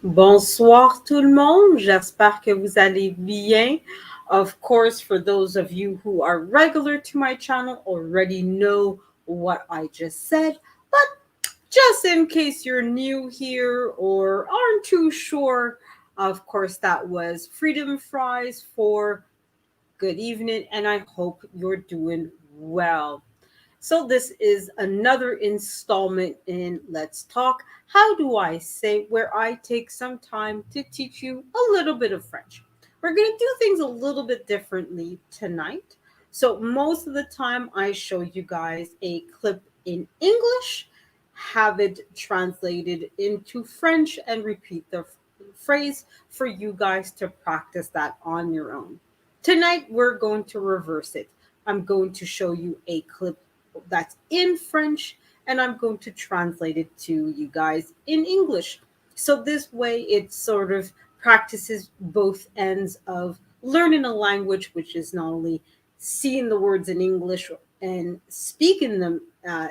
Bonsoir tout le monde. J'espère que vous allez bien. Of course, for those of you who are regular to my channel already know what I just said, but just in case you're new here or aren't too sure, of course, that was Freedom Fries for good evening, and I hope you're doing well. So, this is another installment in Let's Talk. How do I say, where I take some time to teach you a little bit of French. We're going to do things a little bit differently tonight. So, most of the time, I show you guys a clip in English, have it translated into French, and repeat the phrase for you guys to practice that on your own. Tonight, we're going to reverse it. I'm going to show you a clip that's in French, and I'm going to translate it to you guys in English. So this way it sort of practices both ends of learning a language, which is not only seeing the words in English and speaking them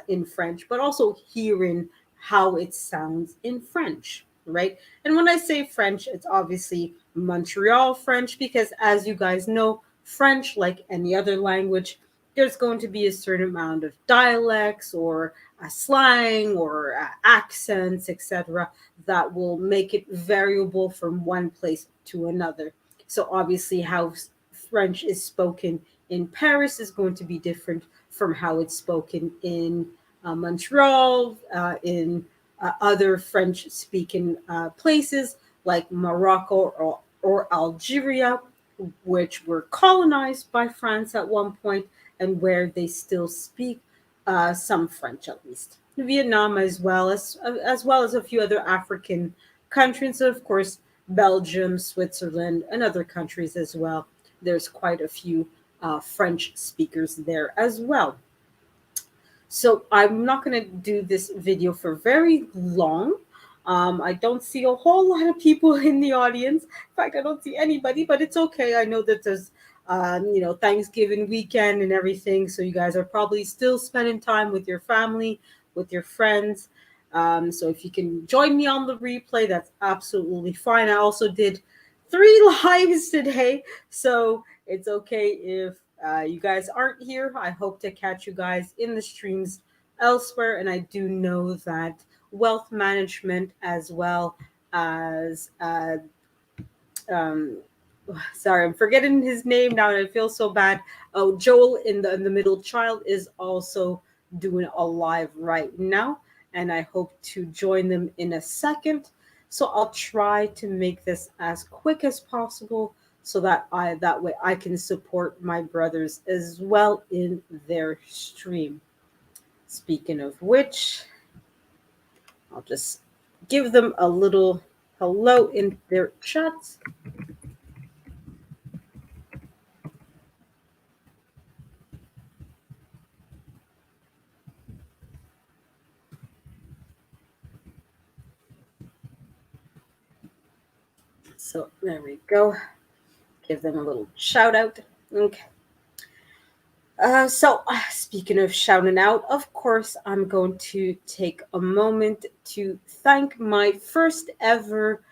in French, but also hearing how it sounds in French, right? And when I say French, it's obviously Montreal French, because as you guys know, French, like any other language, there's going to be a certain amount of dialects or slang or accents, etc., that will make it variable from one place to another. So obviously, how French is spoken in Paris is going to be different from how it's spoken in Montreal, in other French-speaking places like Morocco or Algeria, which were colonized by France at one point, and where they still speak some French at least. Vietnam, as well as a few other African countries, of course, Belgium, Switzerland, and other countries as well. There's quite a few French speakers there as well. So I'm not going to do this video for very long. I don't see a whole lot of people in the audience. In fact, I don't see anybody, but it's okay. I know that there's, Thanksgiving weekend and everything. So you guys are probably still spending time with your family, with your friends. So if you can join me on the replay, that's absolutely fine. I also did 3 lives today, so it's okay if you guys aren't here. I hope to catch you guys in the streams elsewhere. And I do know that wealth management, as well as um, sorry, I'm forgetting his name now, and I feel so bad. Oh, Joel in the middle child is also doing a live right now, and I hope to join them in a second. So I'll try to make this as quick as possible, so that way I can support my brothers as well in their stream. Speaking of which, I'll just give them a little hello in their chats. So there we go. Give them a little shout out. Okay. Speaking of shouting out, of course, I'm going to take a moment to thank my first ever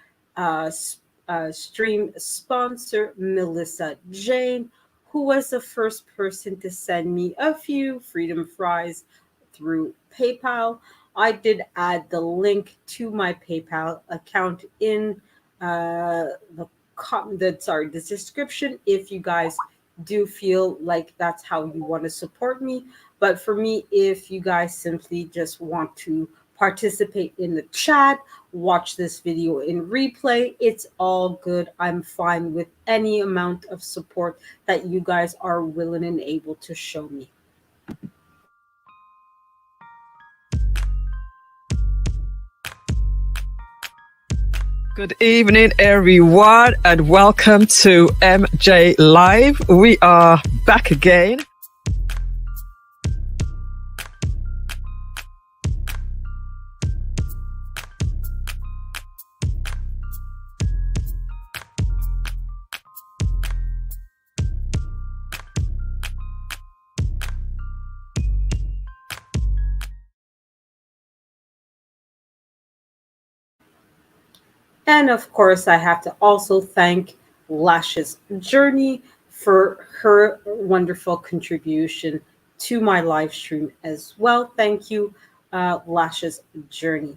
stream sponsor, Melissa Jane, who was the first person to send me a few Freedom Fries through PayPal. I did add the link to my PayPal account in the description if you guys do feel like that's how you want to support me. But for me, if you guys simply just want to participate in the chat, watch this video in replay, it's all good. I'm fine with any amount of support that you guys are willing and able to show me. Good evening, everyone, and welcome to MJ Live. We are back again. And of course, I have to also thank Lashes Journey for her wonderful contribution to my live stream as well. Thank you, Lashes Journey.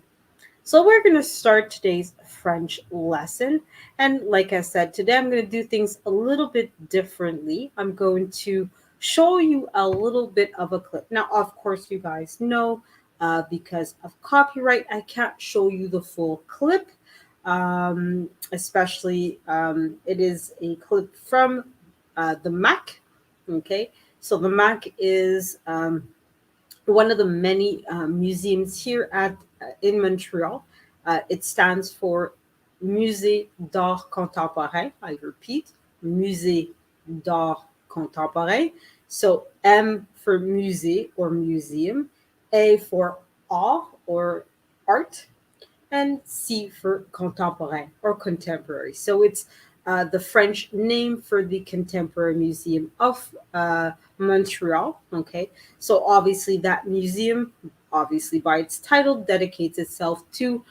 So we're going to start today's French lesson. And like I said, today I'm going to do things a little bit differently. I'm going to show you a little bit of a clip. Now, of course, you guys know because of copyright, I can't show you the full clip. Especially, it is a clip from the Mac. Okay, so the Mac is one of the many museums here at in Montreal. It stands for Musée d'Art Contemporain. I repeat, Musée d'Art Contemporain. So M for musée or museum, A for art or art, and C for contemporain or contemporary. So it's the French name for the Contemporary Museum of Montreal. Okay, so obviously that museum, obviously by its title, dedicates itself to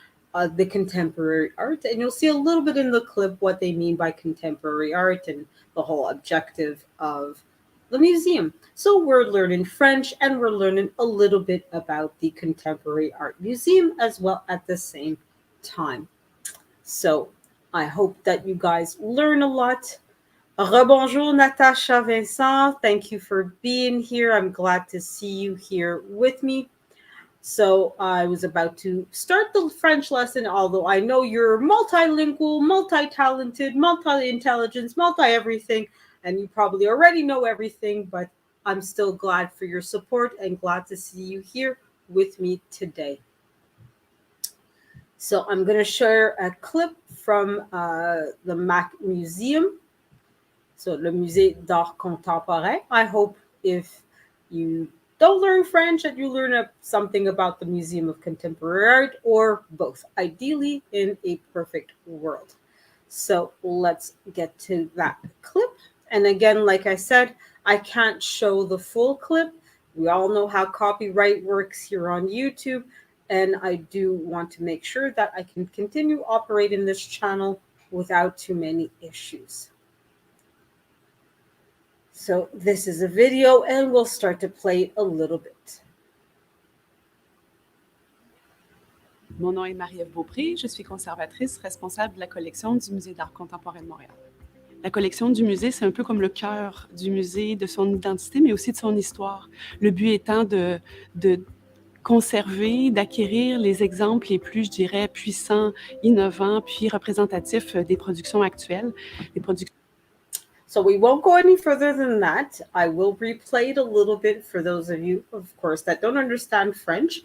the contemporary art, and you'll see a little bit in the clip what they mean by contemporary art and the whole objective of the museum. So we're learning French and we're learning a little bit about the Contemporary Art Museum as well at the same time. So I hope that you guys learn a lot. Rebonjour, Natasha Vincent. Thank you for being here. I'm glad to see you here with me. So I was about to start the French lesson, although I know you're multilingual, multi-talented, multi-intelligence, multi-everything, and you probably already know everything, but I'm still glad for your support and glad to see you here with me today. So I'm going to share a clip from the Mac Museum. So le Musée d'Art Contemporain. I hope if you don't learn French that you learn something about the Museum of Contemporary Art, or both, ideally in a perfect world. So let's get to that clip. And again, like I said, I can't show the full clip. We all know how copyright works here on YouTube. And I do want to make sure that I can continue operating this channel without too many issues. So this is a video and we'll start to play it a little bit. Mon nom est Marie-Ève Beaupré, je suis conservatrice responsable de la collection du Musée d'art contemporain de Montréal. La collection du musée, c'est un peu comme le cœur du musée, de son identité, mais aussi de son histoire. Le but étant de conserver, d'acquérir les exemples les plus, je dirais, puissants, innovants, puis représentatifs des productions actuelles. So we won't go any further than that. I will replay it a little bit for those of you, of course, that don't understand French,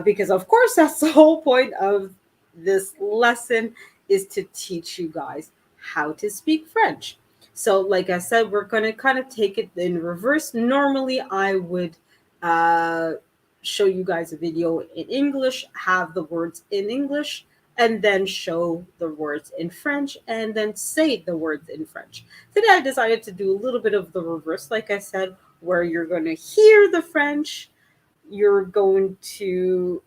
because of course that's the whole point of this lesson, is to teach you guys how to speak French. So like I said, we're going to kind of take it in reverse. Normally I would show you guys a video in English, have the words in English, and then show the words in French, and then say the words in French. Today I decided to do a little bit of the reverse, like I said, where you're going to hear the French, you're going to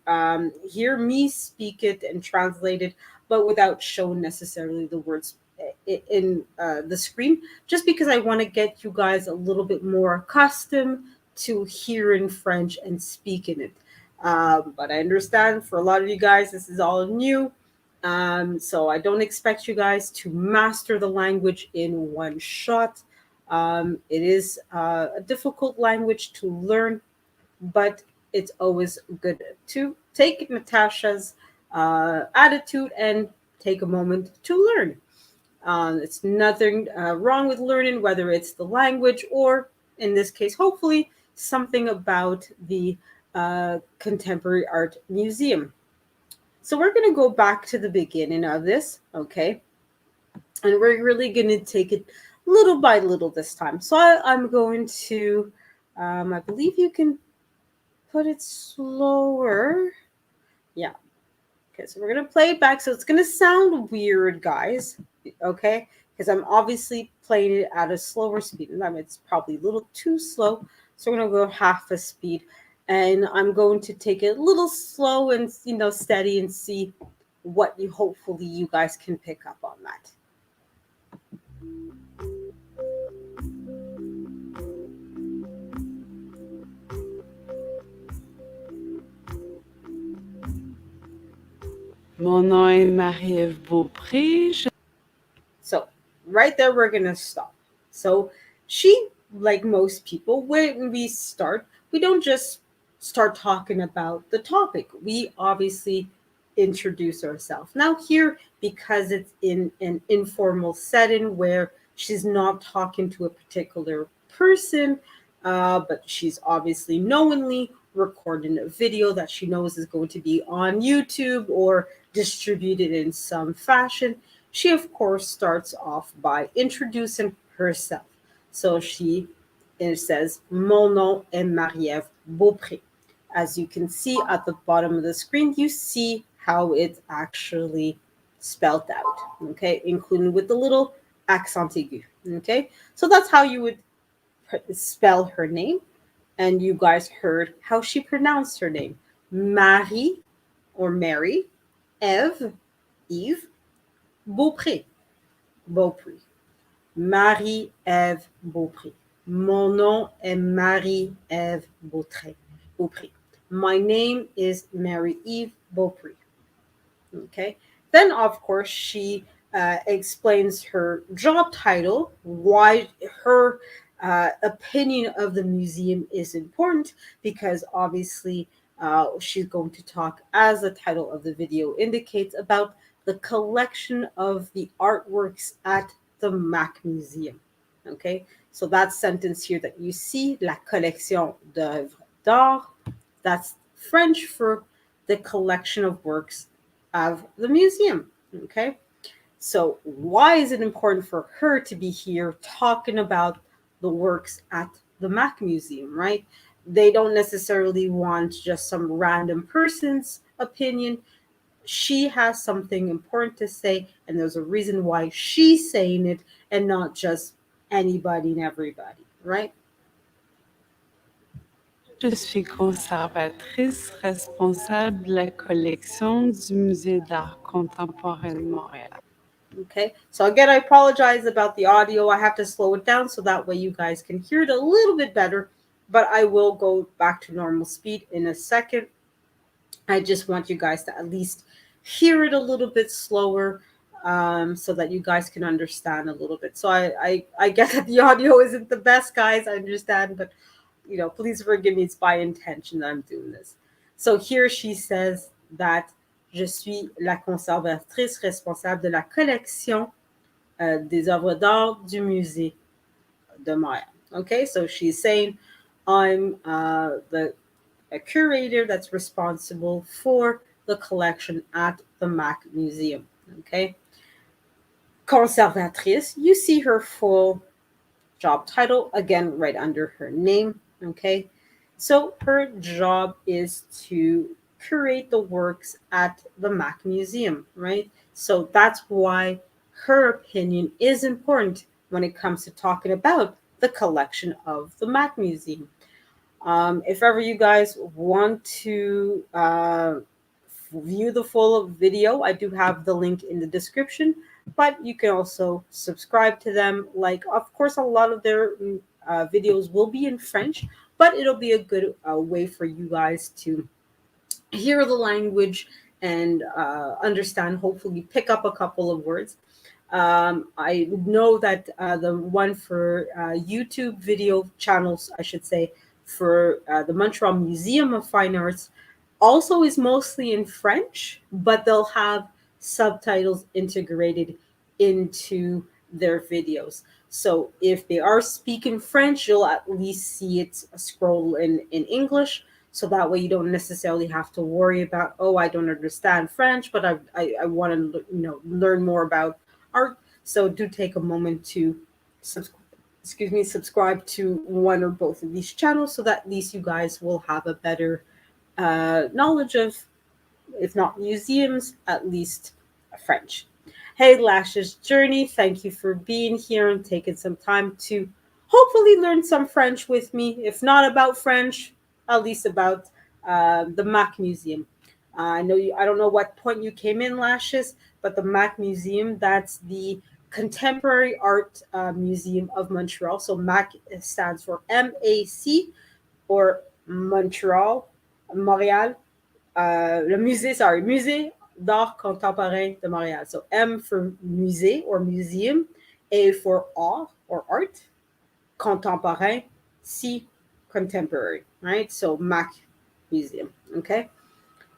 hear me speak it and translate it, but without showing necessarily the words in the screen, just because I want to get you guys a little bit more accustomed to hearing French and speaking it. But I understand for a lot of you guys, this is all new. So I don't expect you guys to master the language in one shot. It is a difficult language to learn, but it's always good to take Natasha's attitude and take a moment to learn. It's nothing wrong with learning, whether it's the language or, in this case, hopefully, something about the Contemporary Art Museum. So we're going to go back to the beginning of this, okay? And we're really going to take it little by little this time. So I'm going to, I believe you can put it slower. Yeah. Okay, so we're going to play it back. So it's going to sound weird, guys, okay? Because I'm obviously playing it at a slower speed. And it's probably a little too slow. So we're going to go half a speed. And I'm going to take it a little slow and, steady and see what you hopefully you guys can pick up on that. Mon nom est Marie-Ève Beaupré. So right there, we're gonna stop. So she, like most people, when we start, we don't just start talking about the topic. We obviously introduce ourselves. Now here, because it's in an informal setting where she's not talking to a particular person, but she's obviously knowingly recording a video that she knows is going to be on YouTube or distributed in some fashion. She, of course, starts off by introducing herself. So it says, Mon nom est Marie-Ève Beaupré. As you can see at the bottom of the screen, you see how it's actually spelled out, okay, including with the little accent aigu, okay? So that's how you would spell her name. And you guys heard how she pronounced her name. Marie or Mary, Eve, Beaupré. Beaupré. Marie-Ève Beaupré. Mon nom est Marie-Ève Beaupré. My name is Marie-Ève Beaupré. Okay. Then, of course, she explains her job title, why her opinion of the museum is important, because obviously she's going to talk, as the title of the video indicates, about the collection of the artworks at the MAC Museum. Okay, so that sentence here that you see, la collection d'œuvres d'art, that's French for the collection of works of the museum. Okay, so why is it important for her to be here talking about the works at the MAC Museum, right? They don't necessarily want just some random person's opinion. She has something important to say, and there's a reason why she's saying it and not just anybody and everybody, right? Je suis conservatrice responsable de la collection du Musée d'art contemporain de Montréal. Okay, so again, I apologize about the audio. I have to slow it down so that way you guys can hear it a little bit better, but I will go back to normal speed in a second. I just want you guys to at least hear it a little bit slower, so that you guys can understand a little bit. So I get that the audio isn't the best, guys. I understand, but please forgive me. It's by intention that I'm doing this. So here she says that je suis la conservatrice responsable de la collection des œuvres d'art du musée de Montréal. Okay, so she's saying I'm a curator that's responsible for the collection at the MAC Museum. Okay, conservatrice, you see her full job title again right under her name. Okay, so her job is to curate the works at the MAC Museum, right? So that's why her opinion is important when it comes to talking about the collection of the MAC Museum. If ever you guys want to view the full video, I do have the link in the description, but you can also subscribe to them. Like, of course, a lot of their videos will be in French, but it'll be a good way for you guys to hear the language and understand, hopefully pick up a couple of words. I know that the one for YouTube video channels, I should say, for the Montreal Museum of Fine Arts also is mostly in French, but they'll have subtitles integrated into their videos. So if they are speaking French, you'll at least see it scroll in English. So that way you don't necessarily have to worry about, oh, I don't understand French, but I want to learn more about art. So do take a moment to subscribe to one or both of these channels, so that at least you guys will have a better knowledge of, if not museums, at least French. Hey, Lashes Journey, thank you for being here and taking some time to hopefully learn some French with me. If not about French, at least about the MAC Museum. I know you. I don't know what point you came in, Lashes, but the MAC Museum, that's the Contemporary Art Museum of Montreal. So MAC stands for MAC, or Montreal, Montréal. Le musée, sorry, Musée d'Art Contemporain de Montréal. So M for musée or museum, A for art or art, contemporain, C, contemporary, right? So MAC Museum, okay?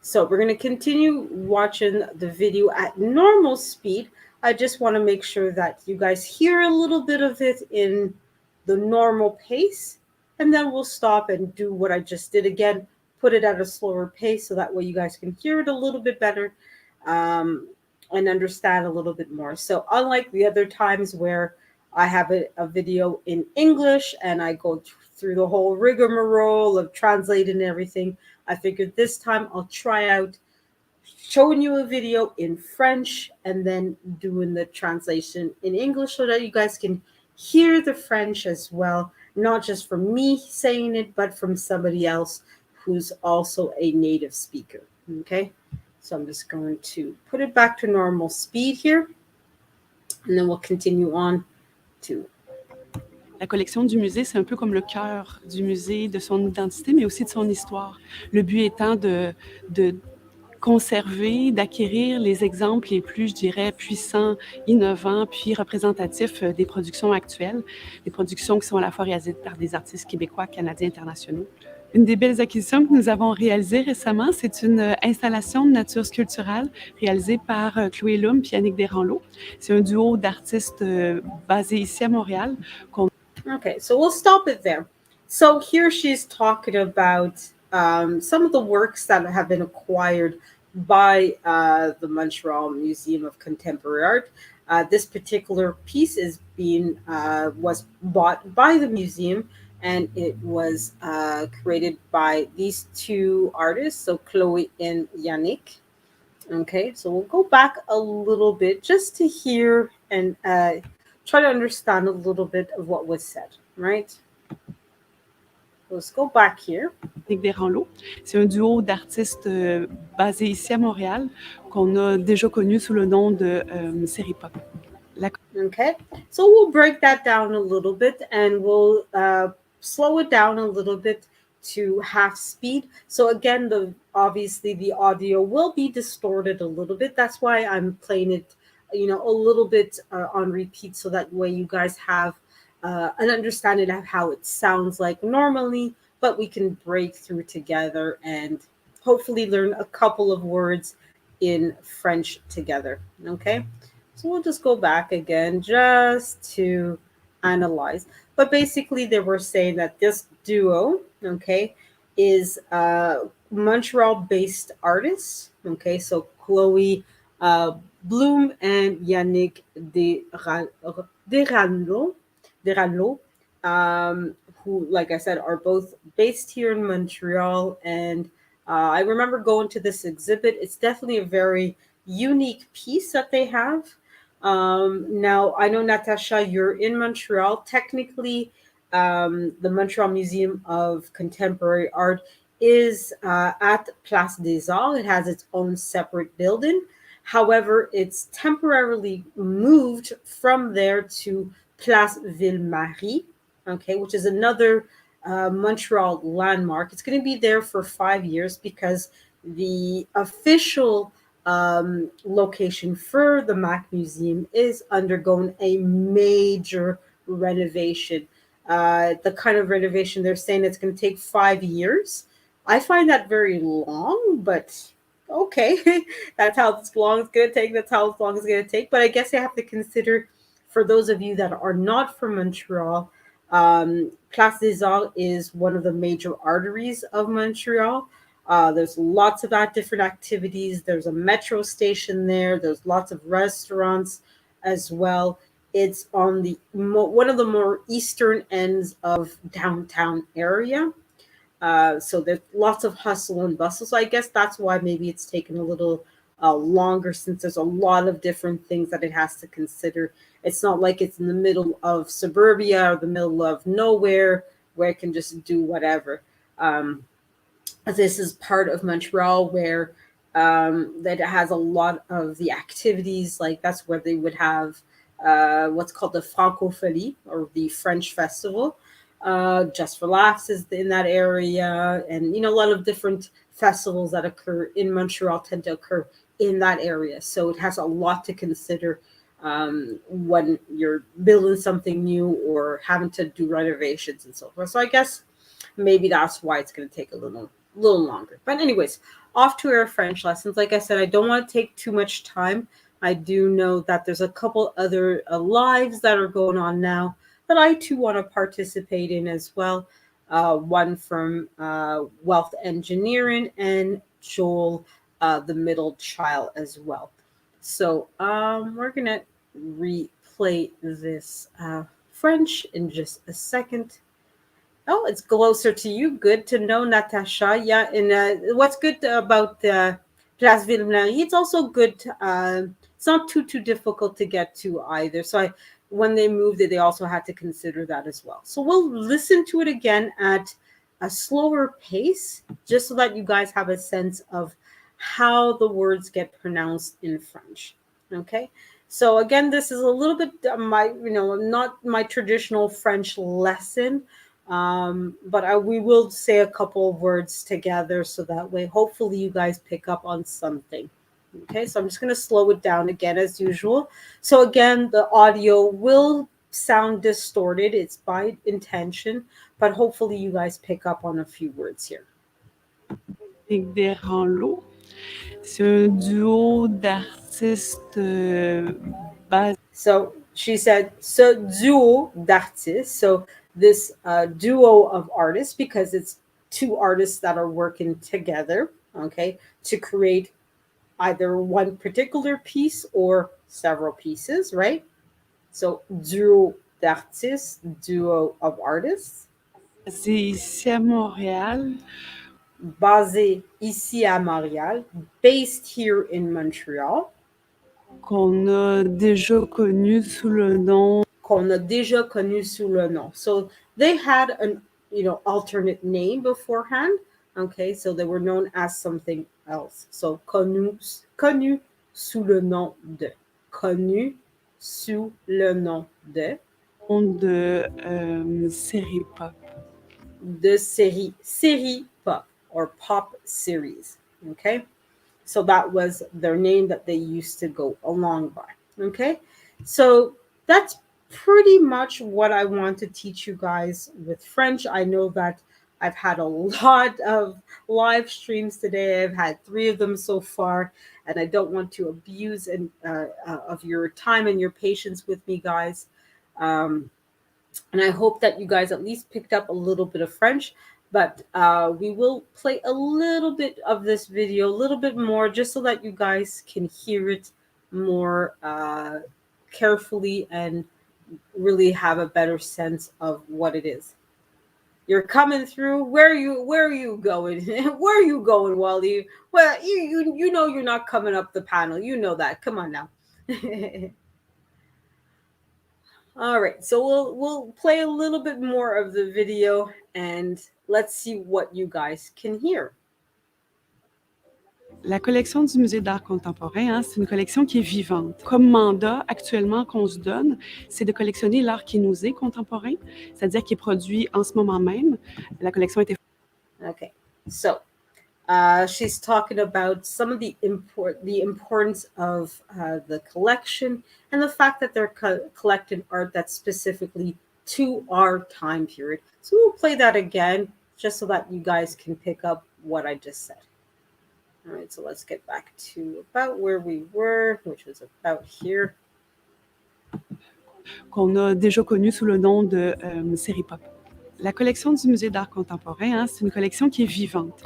So we're going to continue watching the video at normal speed. I just want to make sure that you guys hear a little bit of it in the normal pace, and then we'll stop and do what I just did again, put it at a slower pace so that way you guys can hear it a little bit better and understand a little bit more. So unlike the other times where I have a video in English and I go through the whole rigmarole of translating everything, I figured this time I'll try out showing you a video in French and then doing the translation in English so that you guys can hear the French as well, not just from me saying it, but from somebody else who's also a native speaker. Okay, so I'm just going to put it back to normal speed here, and then we'll continue on to. La collection du musée, c'est un peu comme le cœur du musée, de son identité, mais aussi de son histoire. Le but étant de conserver, d'acquérir les exemples les plus, je dirais, puissants, innovants, puis représentatifs des productions actuelles, des productions qui sont à la fois réalisées par des artistes québécois, canadiens, internationaux. Une des belles acquisitions que nous avons réalisées récemment, c'est une installation de nature sculpturale réalisée par Chloé Lum et Yannick Desranleau. C'est un duo d'artistes basé ici à Montréal. Okay, so we'll stop it there. So here she's talking about some of the works that have been acquired by the Montreal Museum of Contemporary Art. This particular piece was bought by the museum, and it was created by these two artists, so Chloe and Yannick. Okay, so we'll go back a little bit just to hear and try to understand a little bit of what was said, right? Let's go back here. Yannick Desranleau. C'est un duo d'artistes basé ici à Montréal qu'on a déjà connu sous le nom de Série Pop. Okay, so we'll break that down a little bit and we'll slow it down a little bit to half speed. So again, obviously the audio will be distorted a little bit. That's why I'm playing it, a little bit on repeat, so that way you guys have an understanding of how it sounds like normally, but we can break through together and hopefully learn a couple of words in French together. Okay, so we'll just go back again just to analyze. But basically they were saying that this duo, okay, is Montreal-based artists. Okay, so Chloe Bloom and Yannick Desranleau, who, like I said, are both based here in Montreal. And I remember going to this exhibit. It's definitely a very unique piece that they have. Now, I know, Natasha, you're in Montreal. Technically, the Montreal Museum of Contemporary Art is at Place des Arts. It has its own separate building. However, it's temporarily moved from there to Place Ville-Marie, okay, which is another Montreal landmark. It's going to be there for 5 years because the official location for the MAC Museum is undergoing a major renovation. The kind of renovation they're saying it's going to take 5 years. I find that very long, but okay, that's how long it's going to take. That's how long it's going to take. But I guess I have to consider, for those of you that are not from Montreal, Place des Arts is one of the major arteries of Montreal. There's lots of different activities. There's a metro station there. There's lots of restaurants as well. It's on the one of the more eastern ends of downtown area. So there's lots of hustle and bustle. So I guess that's why maybe it's taken a little longer, since there's a lot of different things that it has to consider. It's not like it's in the middle of suburbia or the middle of nowhere where it can just do whatever. This is part of Montreal where that has a lot of the activities. Like that's where they would have what's called the Francophonie, or the French Festival. Just for Laughs is in that area, and a lot of different festivals that occur in Montreal tend to occur in that area. So it has a lot to consider when you're building something new or having to do renovations and so forth. So I guess maybe that's why it's going to take a little longer. But anyways, off to our French lessons. Like I said, I don't want to take too much time. I do know that there's a couple other lives that are going on now that I too want to participate in as well. One from Wealth Engineering, and Joel, the middle child, as well. So we're gonna replay this French in just a second. Oh, it's closer to you. Good to know, Natasha. Yeah, and what's good about Place Ville-Marie, it's also good. It's not too difficult to get to either. So when they moved it, they also had to consider that as well. So we'll listen to it again at a slower pace, just so that you guys have a sense of how the words get pronounced in French. Okay. So again, this is a little bit not my traditional French lesson. But we will say a couple of words together, so that way hopefully you guys pick up on something. Okay, so I'm just going to slow it down again as usual. So again, the audio will sound distorted. It's by intention, but hopefully you guys pick up on a few words here. Des Ranlot, c'est un duo d'artistes So she said, ce duo d'artistes. So this duo of artists, because it's two artists that are working together, okay, to create either one particular piece or several pieces, right? So duo d'artistes, duo of artists. basés ici à Montréal. Basé ici à Montréal, based here in Montreal. Qu'on a déjà connu sous le nom. Qu'on a déjà connu sous le nom. So they had an alternate name beforehand. Okay, so they were known as something else. So connu sous le nom de. Connu sous le nom de. De série pop. De série pop, or pop series. Okay, so that was their name that they used to go along by. Okay, so that's pretty much what I want to teach you guys with French. I know that I've had a lot of live streams today. I've had 3 of them so far, and I don't want to abuse of your time and your patience with me, guys. And I hope that you guys at least picked up a little bit of French. But we will play a little bit of this video, a little bit more, just so that you guys can hear it more carefully and really have a better sense of what it is. You're coming through. Where are you going? Where are you going, Wally? Well, you know you're not coming up the panel. You know that. Come on now. All right, so we'll play a little bit more of the video, and let's see what you guys can hear. La collection du Musée d'art contemporain, c'est une collection qui est vivante. Comme mandat actuellement qu'on se donne, c'est de collectionner l'art qui nous est contemporain, c'est-à-dire qui est produit en ce moment même. La collection a été... Okay, so she's talking about some of the importance of the collection, and the fact that they're collecting art that's specifically to our time period. So we'll play that again, just so that you guys can pick up what I just said. All right, so let's get back to about where we were, which was about here. Qu'on a déjà connu sous le nom de série pop. La collection du Musée d'art contemporain, c'est une collection qui est vivante.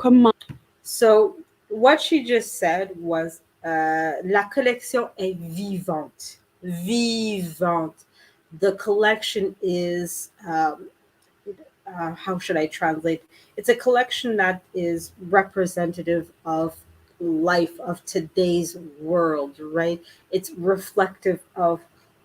So what she just said was la collection est vivante. Vivante. The collection is how should I translate? It's a collection that is representative of life, of today's world, right? It's reflective of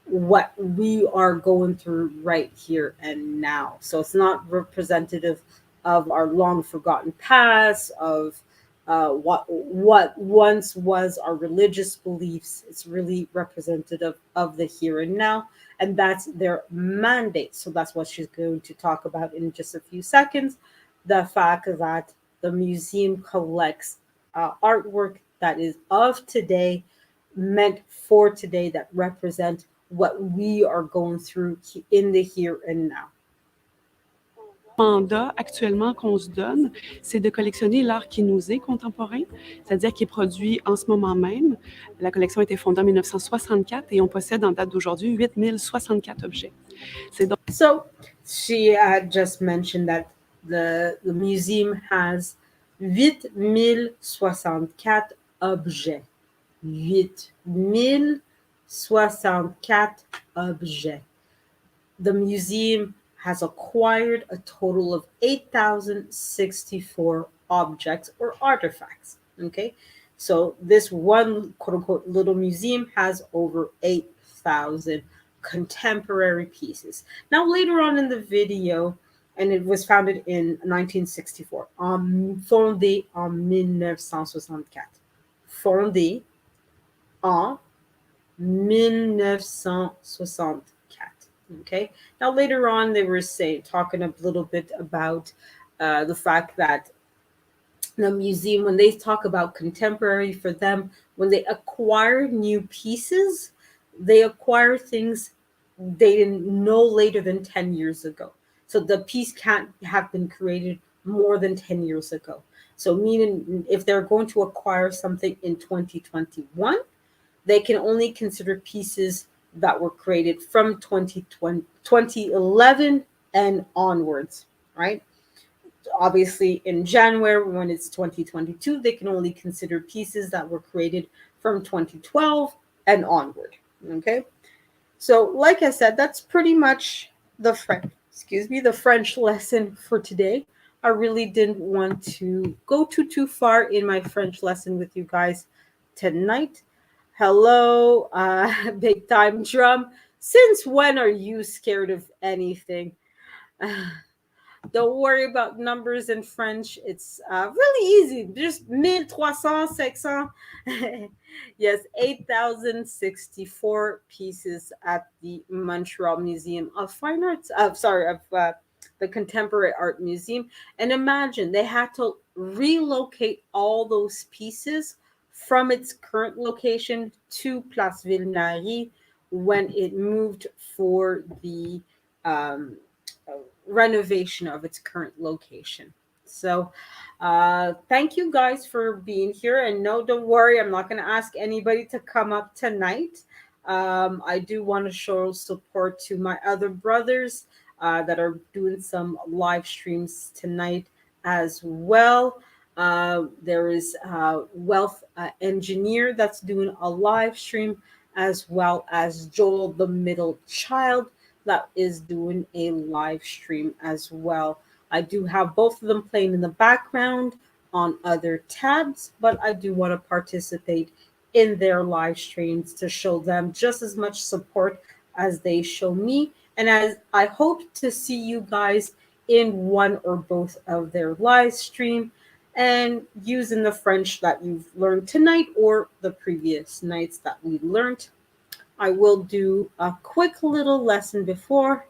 what we are going through right here and now. So it's not representative of our long forgotten past, of what once was our religious beliefs. It's really representative of the here and now, and that's their mandate. So that's what she's going to talk about in just a few seconds. The fact that the museum collects artwork that is of today, meant for today, that represent what we are going through in the here and now. Mandat actuellement qu'on se donne, c'est de collectionner l'art qui nous est contemporain, c'est-à-dire qui est produit en ce moment même. La collection a été fondée en 1964 et on possède en date d'aujourd'hui 8064 objets. So she had just mentioned that the museum has 8064 objets. 8064 objets. The museum has acquired a total of 8,064 objects or artifacts. Okay, so this one quote unquote little museum has over 8,000 contemporary pieces. Now, later on in the video, and it was founded in 1964, fondé en 1964. Fondé en 1964. Okay. Now later on, they were talking a little bit about the fact that the museum, when they talk about contemporary, for them, when they acquire new pieces, they acquire things they didn't know later than 10 years ago. So the piece can't have been created more than 10 years ago. So meaning if they're going to acquire something in 2021, they can only consider pieces that were created from 2011 and onwards, right? Obviously, in January, when it's 2022, they can only consider pieces that were created from 2012 and onward, okay? So, like I said, that's pretty much the French lesson for today. I really didn't want to go too far in my French lesson with you guys tonight. Hello, big time drum. Since when are you scared of anything? Don't worry about numbers in French. It's really easy. Just 1300, 600. Yes, 8,064 pieces at the Montreal Museum of Fine Arts. The Contemporary Art Museum. And imagine they had to relocate all those pieces from its current location to Place Ville-Marie when it moved for the renovation of its current location. So thank you guys for being here. And no, don't worry, I'm not going to ask anybody to come up tonight. I do want to show support to my other brothers that are doing some live streams tonight as well. There is Wealth Engineer that's doing a live stream, as well as Joel the Middle Child that is doing a live stream as well. I do have both of them playing in the background on other tabs, but I do want to participate in their live streams to show them just as much support as they show me. And as I hope to see you guys in one or both of their live stream and using the French that you've learned tonight or the previous nights that we learned. I will do a quick little lesson before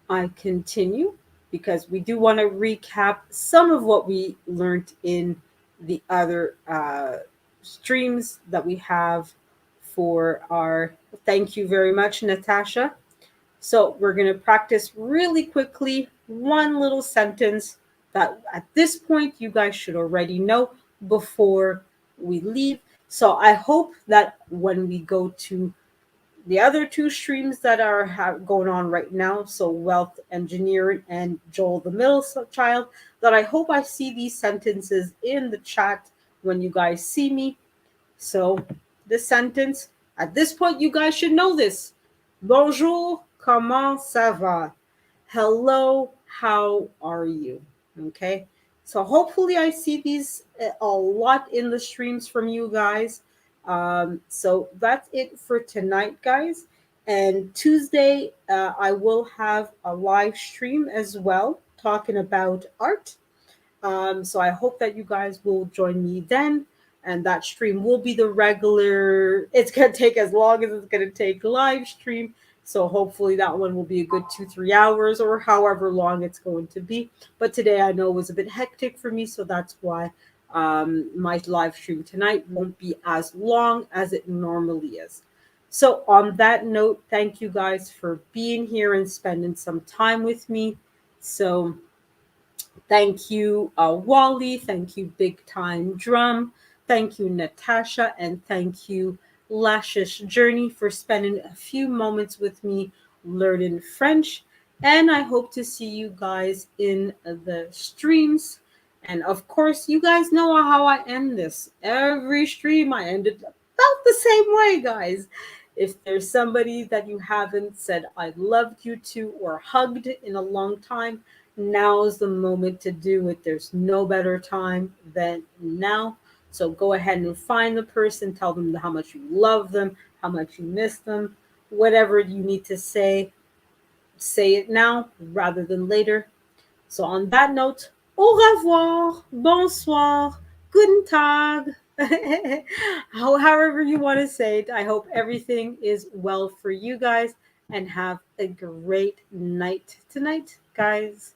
I continue, because we do want to recap some of what we learned in the other streams that we have for our. Thank you very much, Natasha. So we're going to practice really quickly one little sentence that at this point you guys should already know before we leave. So I hope that when we go to the other two streams that are going on right now, so Wealth Engineering and Joel the Middle Child, that I hope I see these sentences in the chat when you guys see me. So this sentence, at this point, you guys should know this. Bonjour, comment ça va? Hello, how are you? Okay, so hopefully I see these a lot in the streams from you guys. So that's it for tonight, guys. And Tuesday, I will have a live stream as well, talking about art. So I hope that you guys will join me then. And that stream will be the regular. It's going to take as long as it's going to take live stream. So hopefully that one will be a good 2-3 hours or however long it's going to be. But today I know it was a bit hectic for me. So that's why my live stream tonight won't be as long as it normally is. So on that note, thank you guys for being here and spending some time with me. So thank you, Wally. Thank you, Big Time Drum. Thank you, Natasha. And thank you, Lashish Journey, for spending a few moments with me learning French. And I hope to see you guys in the streams. And of course, you guys know how I end this. Every stream, I ended about the same way, guys. If there's somebody that you haven't said I loved you to or hugged in a long time, now's the moment to do it. There's no better time than now. So go ahead and find the person, tell them how much you love them, how much you miss them, whatever you need to say it now rather than later. So on that note, au revoir, bonsoir, guten tag, however you want to say it. I hope everything is well for you guys and have a great night tonight, guys.